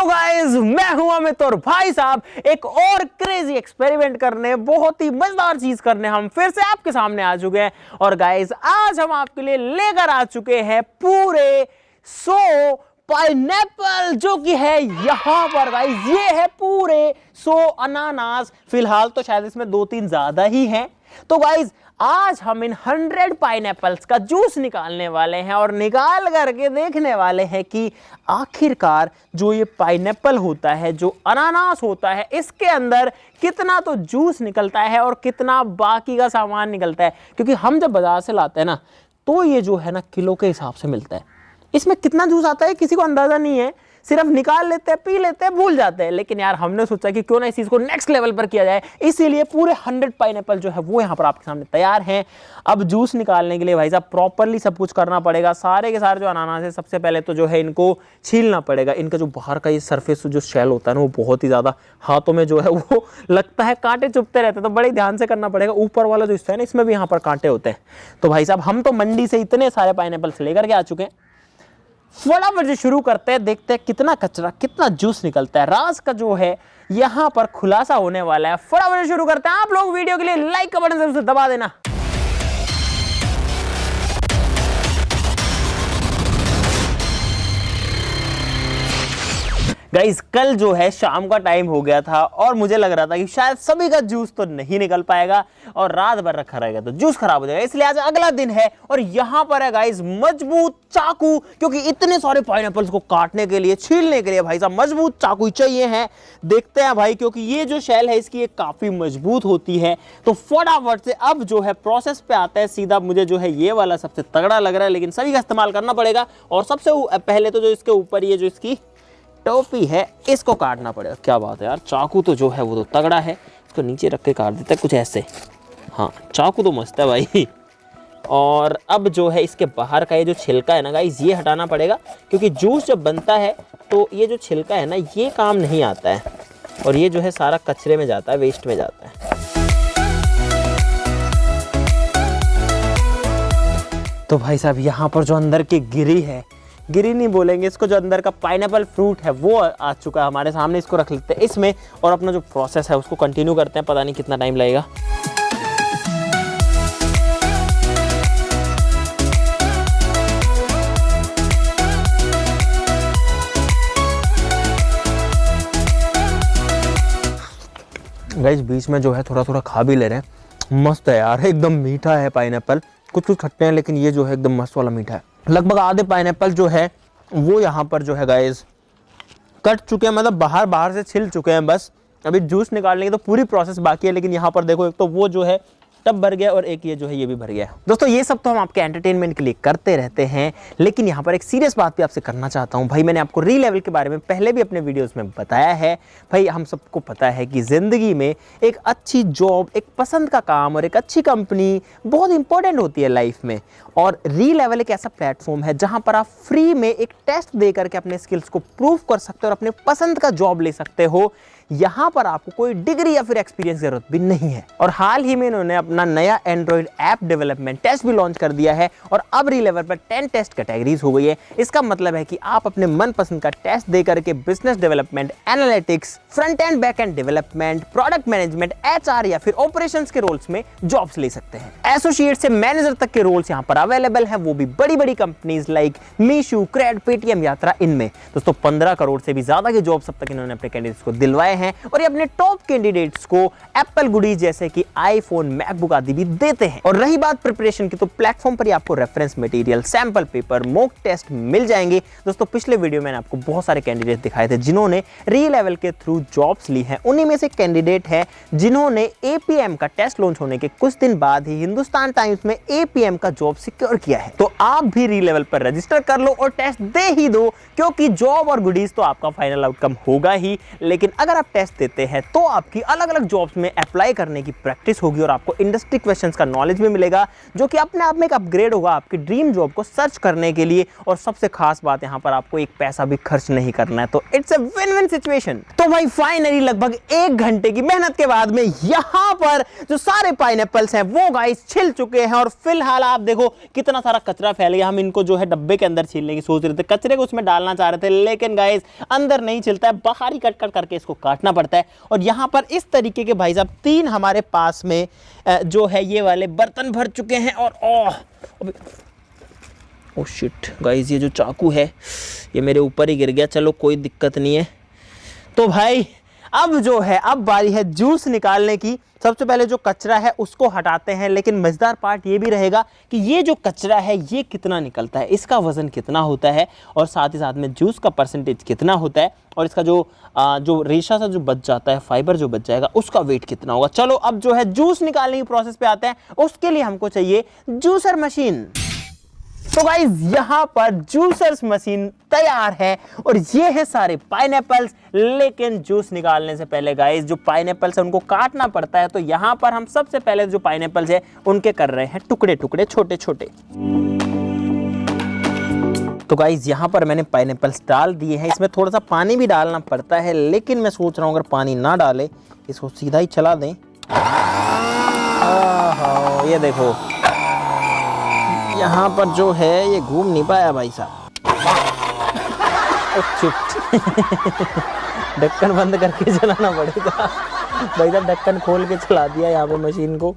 Hello guys, मैं हूं अमित और भाई साहब एक और क्रेजी एक्सपेरिमेंट करने, बहुत ही मजेदार चीज करने हम फिर से आपके सामने आ चुके हैं। और गाइस आज हम आपके लिए लेकर आ चुके हैं पूरे 100 पाइनएप्पल, जो कि है यहाँ पर गाइस। ये है पूरे 100 अनानास। फिलहाल तो शायद इसमें 2-3 ज्यादा ही हैं। तो गाइस आज हम इन 100 पाइनएप्पल्स का जूस निकालने वाले हैं और निकाल करके देखने वाले हैं कि आखिरकार जो ये पाइनएप्पल होता है, जो अनानास होता है, इसके अंदर कितना तो जूस निकलता है और कितना बाकी का सामान निकलता है। क्योंकि हम जब बाजार से लाते हैं ना, तो ये जो है ना किलो के हिसाब से मिलता है। इसमें कितना जूस आता है किसी को अंदाजा नहीं है, सिर्फ निकाल लेते हैं, पी लेते हैं, भूल जाते हैं। लेकिन यार हमने सोचा कि क्यों ना इस चीज को नेक्स्ट लेवल पर किया जाए, इसीलिए पूरे 100 पाइनएप्पल जो है वो यहाँ पर आपके सामने तैयार हैं। अब जूस निकालने के लिए भाई साहब प्रॉपरली सब कुछ करना पड़ेगा। सारे के सारे जो अनानास है, सबसे पहले तो जो है इनको छीलना पड़ेगा। इनका जो बाहर का ये सरफेस जो शेल होता है ना, वो बहुत ही ज्यादा हाथों में जो है वो लगता है कांटे चुभते रहते हैं, तो बड़े ध्यान से करना पड़ेगा। ऊपर वाला जो हिस्सा है ना, इसमें भी यहाँ पर कांटे होते हैं। तो भाई साहब हम तो मंडी से इतने सारे पाइनएप्पल्स लेकर के आ चुके हैं। फटाफट से शुरू करते हैं, देखते हैं कितना कचरा कितना जूस निकलता है। राज का जो है यहाँ पर खुलासा होने वाला है। फटाफट से शुरू करते हैं। आप लोग वीडियो के लिए लाइक का बटन जरूर से दबा देना। गाइस कल जो है शाम का टाइम हो गया था और मुझे लग रहा था कि शायद सभी का जूस तो नहीं निकल पाएगा और रात भर रखा रहेगा तो जूस खराब हो जाएगा। इसलिए आज अगला दिन है और यहाँ पर है गाइस मजबूत चाकू, क्योंकि इतने सारे पाइनएप्पल्स को काटने के लिए, छीलने के लिए भाई साहब मजबूत चाकू चाहिए है। देखते हैं भाई, क्योंकि ये जो शेल है इसकी काफी मजबूत होती है। तो फटाफट से अब जो है प्रोसेस पे आता है सीधा। मुझे जो है ये वाला सबसे तगड़ा लग रहा है, लेकिन सभी का इस्तेमाल करना पड़ेगा। और सबसे पहले तो जो इसके ऊपर ये जो इसकी टोपी है, इसको काटना पड़ेगा। क्या बात है यार, चाकू तो जो है वो तो तगड़ा है। इसको नीचे रख के काट देते हैं कुछ ऐसे। हाँ, चाकू तो मस्त है भाई। और अब जो है इसके बाहर का ये जो छिलका है ना गाइस, ये हटाना पड़ेगा, क्योंकि जूस जब बनता है तो ये जो छिलका है ना, ये काम नहीं आता है और ये जो है सारा कचरे में जाता है, वेस्ट में जाता है। तो भाई साहब यहाँ पर जो अंदर की गिरी है, गिरी नहीं बोलेंगे इसको, जो अंदर का पाइनएप्पल फ्रूट है वो आ चुका है हमारे सामने। इसको रख लेते हैं इसमें और अपना जो प्रोसेस है उसको कंटिन्यू करते हैं। पता नहीं कितना टाइम लगेगा। गाइस बीच में जो है थोड़ा थोड़ा खा भी ले रहे हैं। मस्त है यार, एकदम मीठा है पाइनएप्पल। कुछ कुछ खट्टे हैं, लेकिन ये जो है एकदम मस्त वाला मीठा है। लगभग आधे पाइनएप्पल जो है वो यहाँ पर जो है गाइस कट चुके हैं, मतलब बाहर से छिल चुके हैं। बस अभी जूस निकालने की तो पूरी प्रोसेस बाकी है। लेकिन यहाँ पर देखो, एक तो वो जो है टब भर गया और एक ये जो है ये भी भर गया। दोस्तों ये सब तो हम आपके एंटरटेनमेंट के लिए करते रहते हैं, लेकिन यहाँ पर एक सीरियस बात भी आपसे करना चाहता हूँ भाई। मैंने आपको री लेवल के बारे में पहले भी अपने वीडियोस में बताया है भाई। हम सबको पता है कि जिंदगी में एक अच्छी जॉब, एक पसंद का काम और एक अच्छी कंपनी बहुत इंपॉर्टेंट होती है लाइफ में। और री लेवल एक ऐसा प्लेटफॉर्म है जहाँ पर आप फ्री में एक टेस्ट दे करके अपने स्किल्स को प्रूव कर सकते हो और अपने पसंद का जॉब ले सकते हो। यहाँ पर आपको कोई डिग्री या फिर एक्सपीरियंस की जरूरत भी नहीं है। और हाल ही में इन्होंने अपना नया एंड्रॉइड ऐप डेवलपमेंट टेस्ट भी लॉन्च कर दिया है और अब री लेवल पर 10 टेस्ट कैटेगरीज हो गई है। इसका मतलब है कि आप अपने मनपसंद का टेस्ट दे करके business development, analytics, front end back and development, product management, HR या फिर ऑपरेशंस के रोल्स में जॉब्स ले सकते हैं। एसोसिएट से मैनेजर तक के रोल्स यहाँ पर अवेलेबल हैं, वो भी बड़ी बड़ी companies like Meesho, Cred, Paytm, Yatra, इनमें। दोस्तों 15 करोड़ से भी ज्यादा के जॉब्स अब तक इन्होंने अपने कैंडिडेट्स को दिलवाए हैं और ये अपने टॉप कैंडिडेट्स को एप्पल गुडीज जैसे कि आईफोन, मैकबुक आदि भी देते हैं। और रही बात प्रिपरेशन की, तो प्लेटफॉर्म पर ही आपको reference material, sample paper, mock test मिल जाएंगे। दोस्तों पिछले वीडियो में मैंने आपको बहुत सारे कैंडिडेट दिखाए थे जिन्होंने री लेवल के थ्रू जॉब्स ली हैं। उन्हीं में से कैंडिडेट है जिन्होंने APM का टेस्ट लॉन्च होने के कुछ दिन बाद ही हिंदुस्तान टाइम्स में APM का जॉब सिक्योर किया है। तो आप भी री लेवल पर रजिस्टर कर लो और टेस्ट दे ही दो, क्योंकि जॉब और गुडीज तो आपका फाइनल आउटकम होगा ही। लेकिन अगर आप टेस्ट देते हैं तो आपकी अलग अलग जॉब्स में अप्लाई करने की प्रैक्टिस होगी और आपको इंडस्ट्री क्वेश्चंस का नॉलेज भी मिलेगा, जो कि अपने आप में एक अपग्रेड होगा आपकी ड्रीम जॉब को सर्च करने के लिए। और सबसे खास बात, यहाँ पर आपको एक पैसा भी खर्च नहीं करना है, तो it's a win win situation. तो भाई फाइनली लगभग 1 घंटे की मेहनत के बाद में यहाँ पर जो सारे पाइनएप्पल्स हैं वो गाइस छिल चुके हैं। और फिलहाल आप देखो कितना सारा कचरा फैल गया। हम इनको जो है डब्बे के अंदर छीलने की सोच रहे थे, कचरे को उसमें डालना चाह रहे थे, लेकिन गाइस अंदर नहीं छिलता है, बाहर ही कट कट करके इसको काटना पड़ता है। और यहाँ पर इस तरीके के भाई साहब 3 हमारे पास में जो है ये वाले बर्तन भर चुके हैं। और ओह शिट गाइस, ये जो चाकू है ये मेरे ऊपर ही गिर गया। चलो कोई दिक्कत नहीं है। तो भाई अब जो है, अब बारी है जूस निकालने की। सबसे पहले जो कचरा है उसको हटाते हैं, लेकिन मज़ेदार पार्ट ये भी रहेगा कि ये जो कचरा है ये कितना निकलता है, इसका वज़न कितना होता है, और साथ ही साथ में जूस का परसेंटेज कितना होता है, और इसका जो रेशा सा जो बच जाता है, फाइबर जो बच जाएगा, उसका वेट कितना होगा। चलो अब जो है जूस निकालने की प्रोसेस पे आते हैं। उसके लिए हमको चाहिए जूसर मशीन। तो गाइस यहाँ पर जूसर्स मशीन तैयार है और ये है सारे पाइनएप्पल्स। लेकिन जूस निकालने से पहले गाइस जो पाइनएप्पल्स है उनको काटना पड़ता है। तो यहाँ पर हम सबसे पहले जो पाइनएप्पल्स है उनके कर रहे हैं टुकड़े टुकड़े, छोटे छोटे। तो गाइस यहाँ पर मैंने पाइनएप्पल्स डाल दिए हैं। इसमें थोड़ा सा पानी भी डालना पड़ता है, लेकिन मैं सोच रहा हूँ अगर पानी ना डाले, इसको सीधा ही चला दें। ये देखो यहाँ पर जो है ये घूम नहीं पाया भाई साहब। ढक्कन बंद करके चलाना पड़ेगा भाई साहब। ढक्कन खोल के चला दिया यहाँ पे मशीन को।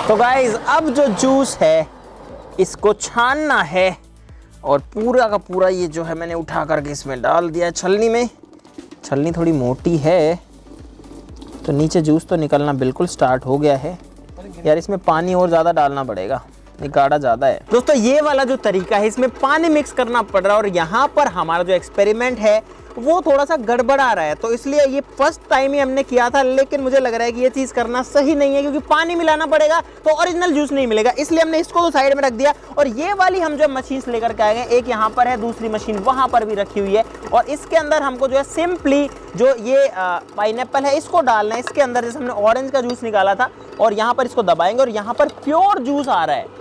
तो गाइस अब जो जूस है इसको छानना है, और पूरा का पूरा ये जो है मैंने उठा करके इसमें डाल दिया है छलनी में। छलनी थोड़ी मोटी है तो नीचे जूस तो निकलना बिल्कुल स्टार्ट हो गया है। यार इसमें पानी और ज़्यादा डालना पड़ेगा, ये गाढ़ा ज़्यादा है। दोस्तों ये वाला जो तरीका है इसमें पानी मिक्स करना पड़ रहा है, और यहाँ पर हमारा जो एक्सपेरिमेंट है वो थोड़ा सा गड़बड़ा रहा है। तो इसलिए ये फर्स्ट टाइम ही हमने किया था, लेकिन मुझे लग रहा है कि ये चीज़ करना सही नहीं है, क्योंकि पानी मिलाना पड़ेगा तो ओरिजिनल जूस नहीं मिलेगा। इसलिए हमने इसको तो साइड में रख दिया, और ये वाली हम जो मशीन लेकर के आए हैं, एक यहाँ पर है, दूसरी मशीन वहाँ पर भी रखी हुई है। और इसके अंदर हमको जो है सिंपली जो ये पाइनएप्पल है इसको डालना है इसके अंदर। जैसे हमने ऑरेंज का जूस निकाला था, और यहाँ पर इसको दबाएंगे और यहाँ पर प्योर जूस आ रहा है।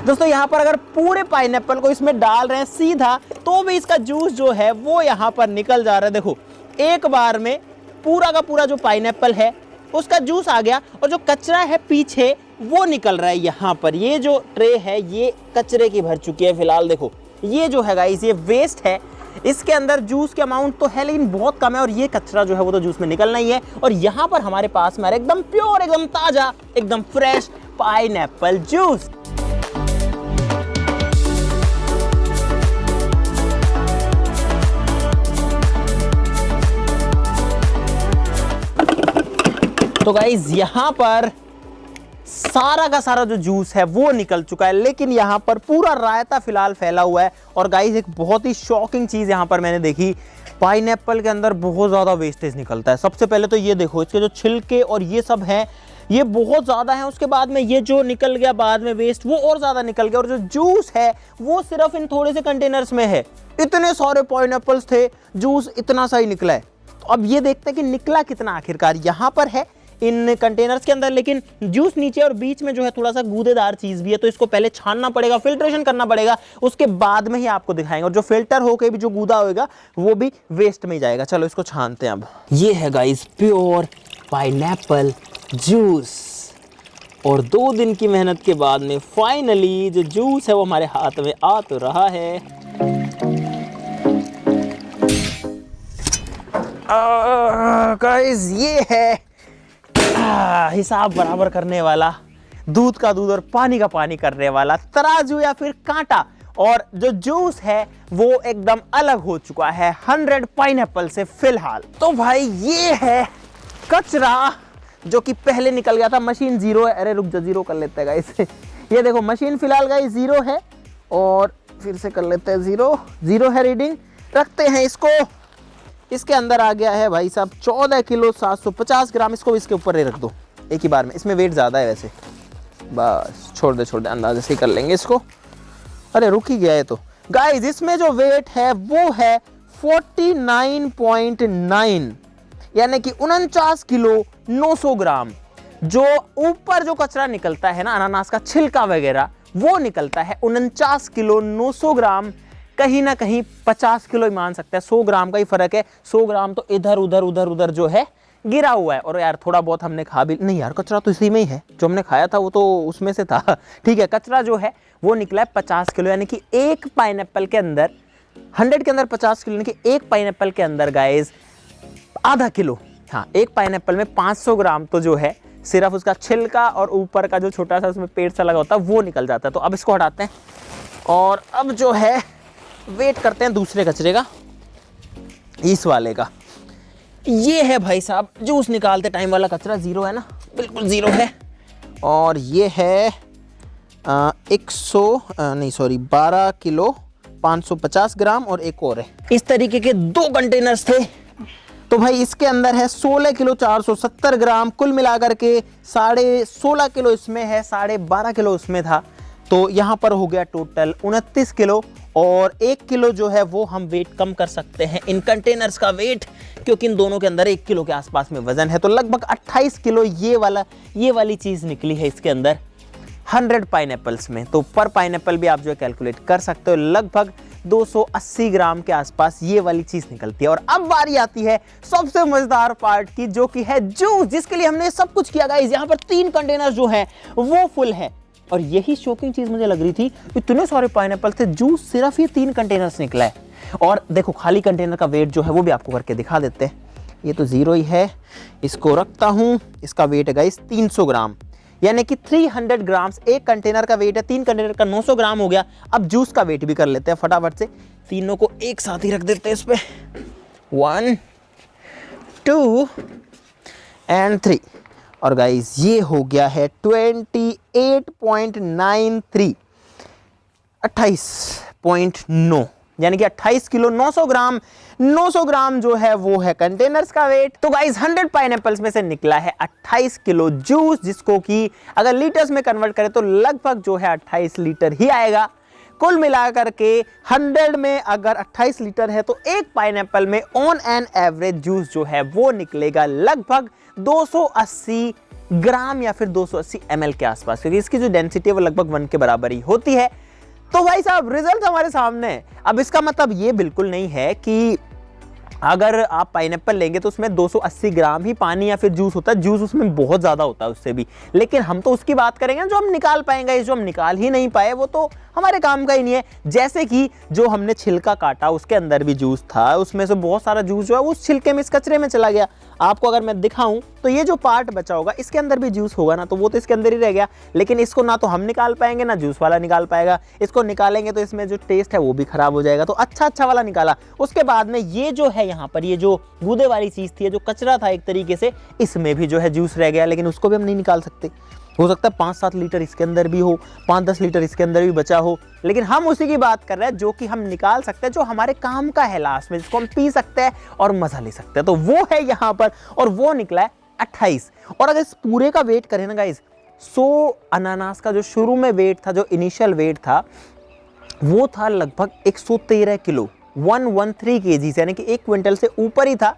दोस्तों यहाँ पर अगर पूरे पाइनएप्पल को इसमें डाल रहे हैं सीधा, तो भी इसका जूस जो है वो यहाँ पर निकल जा रहा है। देखो एक बार में पूरा का पूरा जो पाइनएप्पल है उसका जूस आ गया, और जो कचरा है पीछे वो निकल रहा है। यहाँ पर ये जो ट्रे है ये कचरे की भर चुकी है फिलहाल। देखो ये जो है गाइस ये वेस्ट है, इसके अंदर जूस के अमाउंट तो है लेकिन बहुत कम है, और ये कचरा जो है वो तो जूस में निकलना ही है। और यहाँ पर हमारे पास में एकदम प्योर, एकदम ताज़ा, एकदम फ्रेश पाइनएप्पल जूस। तो गाइस यहाँ पर सारा का सारा जो जूस है वो निकल चुका है, लेकिन यहाँ पर पूरा रायता फिलहाल फैला हुआ है। और गाइस एक बहुत ही शॉकिंग चीज़ यहाँ पर मैंने देखी, पाइनएप्पल के अंदर बहुत ज़्यादा वेस्टेज निकलता है। सबसे पहले तो ये देखो इसके जो छिलके और ये सब हैं ये बहुत ज़्यादा है। उसके बाद में ये जो निकल गया बाद में वेस्ट वो और ज़्यादा निकल गया, और जो जूस है वो सिर्फ इन थोड़े से कंटेनर्स में है। इतने सारे पाइनएप्पल्स थे, जूस इतना सा ही निकला है। तो अब ये देखते हैं कि निकला कितना आखिरकार। यहाँ पर है इन कंटेनर्स के अंदर, लेकिन जूस नीचे और बीच में जो है थोड़ा सा गूदेदार चीज़ भी है, तो इसको पहले छानना पड़ेगा, फिल्ट्रेशन करना पड़ेगा, उसके बाद में ही आपको दिखाएंगे। और जो फिल्टर होकर भी जो गूदा होगा वो भी वेस्ट में ही जाएगा। चलो इसको छानते हैं। अब ये है गाइस प्योर पाइनएप्पल जूस, और 2 दिन की मेहनत के बाद में फाइनली जो जूस है वो हमारे हाथ में आ तो रहा है। गाइस ये है हिसाब बराबर करने वाला, दूध का दूध और पानी का पानी करने वाला तराजू या फिर कांटा। और जो जूस है वो एकदम अलग हो चुका है 100 पाइनएप्पल से फिलहाल। तो भाई ये है कचरा जो कि पहले निकल गया था। मशीन जीरो है, अरे रुक जा, जीरो कर लेते हैं गाइस। ये देखो मशीन फिलहाल गाइस 0 है, और फिर से कर लेते हैं 0 है रीडिंग, रखते हैं इसको। इसके अंदर आ गया है भाई साहब 14 किलो 750 ग्राम। इसको इसके ऊपर ही रख दो एक ही बार में, इसमें वेट ज़्यादा है वैसे। बस छोड़ दे अंदाजे से ही कर लेंगे इसको। अरे रुक ही गया है तो गाइस। इसमें जो वेट है वो है 49.9, यानी कि 49 किलो 900 ग्राम। जो ऊपर जो कचरा निकलता है ना, अनानास का छिलका वगैरह, वो निकलता है 49 किलो 900 ग्राम। कहीं ना कहीं 50 किलो ही मान सकते हैं, 100 ग्राम का ही फर्क है। 100 ग्राम तो इधर उधर जो है गिरा हुआ है। और यार थोड़ा बहुत हमने खा भी नहीं यार, कचरा तो इसी में ही है, जो हमने खाया था वो तो उसमें से था। ठीक है, कचरा जो है वो निकला है 50 किलो, यानी कि एक पाइनएप्पल के अंदर 100 के अंदर 50 किलो, यानी कि एक पाइनएप्पल के अंदर गाइस आधा किलो। हाँ, एक पाइनएप्पल में 500 ग्राम तो जो है सिर्फ उसका छिलका और ऊपर का जो छोटा सा उसमें पेड़ सा लगा होता है वो निकल जाता है। तो अब इसको हटाते हैं और अब जो है वेट करते हैं दूसरे कचरे का, इस वाले का। ये है भाई साहब जूस निकालते टाइम वाला कचरा, 0 है ना, बिल्कुल 0 है। और ये है 12 किलो 550 ग्राम और एक और है। इस तरीके के 2 कंटेनर्स थे। तो भाई इसके अंदर है 16 किलो 470 ग्राम, कुल मिलाकर के 16.5 किलो इसमें है, 12.5 किलो उसमें था। तो यहाँ पर हो गया टोटल 29 किलो। और 1 किलो जो है वो हम वेट कम कर सकते हैं इन कंटेनर्स का वेट, क्योंकि इन दोनों के अंदर 1 किलो के आसपास में वजन है। तो लगभग 28 किलो ये वाली चीज़ निकली है इसके अंदर 100 पाइनएप्पल्स में। तो पर पाइनएप्पल भी आप जो है कैलकुलेट कर सकते हो, लगभग 280 ग्राम के आसपास ये वाली चीज निकलती है। और अब बारी आती है सबसे मजेदार पार्ट की, जो कि है जूस, जिसके लिए हमने सब कुछ किया गाइस। यहाँ पर 3 कंटेनर जो है वो फुल है। और यही शॉकिंग चीज मुझे लग रही थी, इतने सारे पाइनएप्पल थे, जूस सिर्फ ये 3 कंटेनर्स निकला है। और देखो खाली कंटेनर का वेट जो है वो भी आपको करके दिखा देते हैं। ये तो 0 ही है, इसको रखता हूँ। इसका वेट है गाइस 300 ग्राम, यानी कि 300 ग्राम्स एक कंटेनर का वेट है। 3 कंटेनर का 900 ग्राम हो गया। अब जूस का वेट भी कर लेते हैं फटाफट से, तीनों को एक साथ ही रख देते हैं इस पे। 1 2 एंड 3। और गाइस ये हो गया है 28.93, 28.9, यानी कि 28 किलो 900 ग्राम। 900 ग्राम जो है वो है कंटेनर्स का वेट। तो गाइस 100 पाइनएप्पल्स में से निकला है 28 किलो जूस, जिसको कि अगर लीटर्स में कन्वर्ट करें तो लगभग जो है 28 लीटर ही आएगा। कुल मिलाकर के 100 में अगर 28 लीटर है तो एक पाइनएप्पल में ऑन एन एवरेज जूस जो है वो निकलेगा लगभग 280 ग्राम या फिर 280 ml के आसपास, क्योंकि इसकी जो डेंसिटी है वो लगभग 1 के बराबर ही होती है। तो भाई साहब रिजल्ट हमारे सामने है। अब इसका मतलब ये बिल्कुल नहीं है कि अगर आप पाइनएप्पल लेंगे तो उसमें 280 ग्राम ही पानी या फिर जूस होता है। जूस उसमें बहुत ज़्यादा होता है उससे भी, लेकिन हम तो उसकी बात करेंगे जो हम निकाल पाएंगे। जो हम निकाल ही नहीं पाए वो तो हमारे काम का ही नहीं है। जैसे कि जो हमने छिलका काटा उसके अंदर भी जूस था, उसमें से बहुत सारा जूस जो है उस छिलके में इस कचरे में चला गया। आपको अगर मैं दिखाऊं तो ये जो पार्ट बचा होगा इसके अंदर भी जूस होगा ना, तो वो तो इसके अंदर ही रह गया। लेकिन इसको ना तो हम निकाल पाएंगे ना जूस वाला निकाल पाएगा। इसको निकालेंगे तो इसमें जो टेस्ट है वो भी खराब हो जाएगा। तो अच्छा वाला निकाला। उसके बाद में ये जो है यहाँ पर ये जो गूदे वाली चीज थी, जो कचरा था एक तरीके से, इसमें भी जो है जूस रह गया, लेकिन उसको भी हम नहीं निकाल सकते। हो सकता है 5-7 लीटर इसके अंदर भी हो, 5-10 लीटर इसके अंदर भी बचा हो, लेकिन हम उसी की बात कर रहे हैं जो कि हम निकाल सकते हैं, जो हमारे काम का है लास्ट में, जिसको हम पी सकते हैं और मजा ले सकते हैं। तो वो है यहाँ पर, और वो निकला है 28। और अगर इस पूरे का वेट करें ना गाइस, 100 अनानास का जो शुरू में वेट था, जो इनिशियल वेट था, वो था लगभग 113 किलो, 113 kg, यानी कि 1 क्विंटल से ऊपर ही था।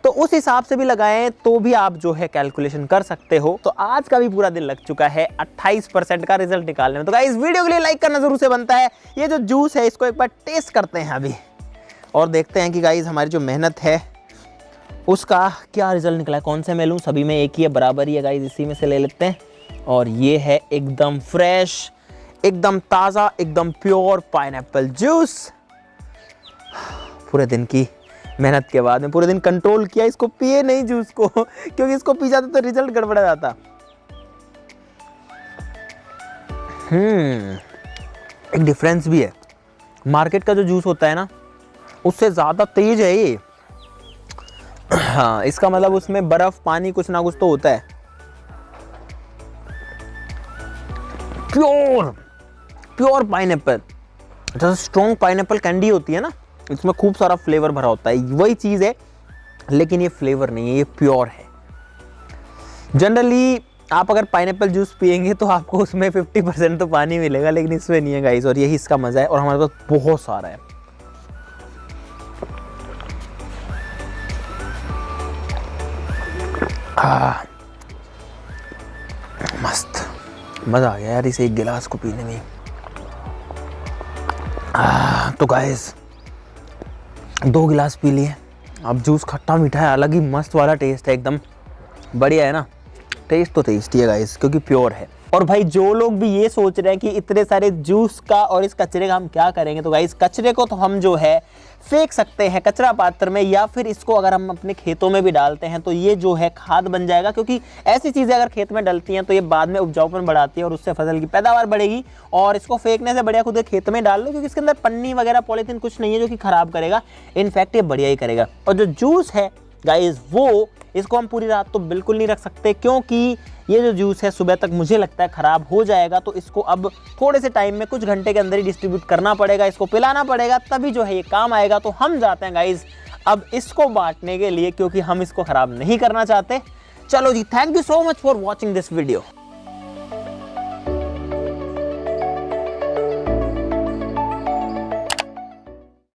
तो उस हिसाब से भी लगाएं तो भी आप जो है कैलकुलेशन कर सकते हो। तो आज का भी पूरा दिन लग चुका है 28% का रिजल्ट निकालने में। तो गाइस वीडियो के लिए लाइक करना जरूर से बनता है। ये जो जूस है इसको एक बार टेस्ट करते हैं अभी, और देखते हैं कि गाइस हमारी जो मेहनत है उसका क्या रिजल्ट निकला है। कौन से मैं लूँ, सभी में एक ही है, बराबर ही है गाइस, इसी में से ले लेते हैं। और ये है एकदम फ्रेश, एकदम ताज़ा, एकदम प्योर पाइनएप्पल जूस। पूरे दिन की मेहनत के बाद में पूरे दिन कंट्रोल किया, इसको पिए नहीं जूस को, क्योंकि इसको पी जाता तो रिजल्ट गड़बड़ा जाता। एक डिफरेंस भी है, मार्केट का जो जूस होता है ना उससे ज़्यादा तेज है ये। हाँ, इसका मतलब उसमें बर्फ पानी कुछ ना कुछ तो होता है। Pure pure pineapple. जैसे स्ट्रॉन्ग पाइनएप्पल कैंडी होती है ना, इसमें खूब सारा फ्लेवर भरा होता है, वही चीज़ है, लेकिन ये फ्लेवर नहीं है, ये प्योर है। जनरली आप अगर पाइनएप्पल जूस पियेंगे तो आपको उसमें 50% तो पानी मिलेगा, लेकिन इसमें नहीं है गाइस, और यही इसका मज़ा है। और हमारे पास बहुत सारा है। मस्त, मज़ा आ गया यार इसे एक गिलास को पीने में। तो गाइस 2 गिलास पी लिए। अब जूस खट्टा मीठा है, अलग ही मस्त वाला टेस्ट है, एकदम बढ़िया है ना। टेस्ट तो टेस्टी है गाइस, क्योंकि प्योर है। और भाई जो लोग भी ये सोच रहे हैं कि इतने सारे जूस का और इस कचरे का हम क्या करेंगे, तो गाइस कचरे को तो हम जो है फेंक सकते हैं कचरा पात्र में, या फिर इसको अगर हम अपने खेतों में भी डालते हैं तो ये जो है खाद बन जाएगा। क्योंकि ऐसी चीज़ें अगर खेत में डलती हैं तो ये बाद में उपजाऊपन बढ़ाती है और उससे फसल की पैदावार बढ़ेगी। और इसको फेंकने से बढ़िया खुद खेत में डाल लो, क्योंकि इसके अंदर पन्नी वगैरह पॉलीथीन कुछ नहीं है जो कि खराब करेगा, इनफैक्ट ये बढ़िया ही करेगा। और जो जूस है गाइस, वो इसको हम पूरी रात तो बिल्कुल नहीं रख सकते, क्योंकि ये जो जूस है सुबह तक मुझे लगता है ख़राब हो जाएगा। तो इसको अब थोड़े से टाइम में, कुछ घंटे के अंदर ही डिस्ट्रीब्यूट करना पड़ेगा, इसको पिलाना पड़ेगा, तभी जो है ये काम आएगा। तो हम जाते हैं गाइस अब इसको बांटने के लिए, क्योंकि हम इसको ख़राब नहीं करना चाहते। चलो जी, thank you so much for watching this video.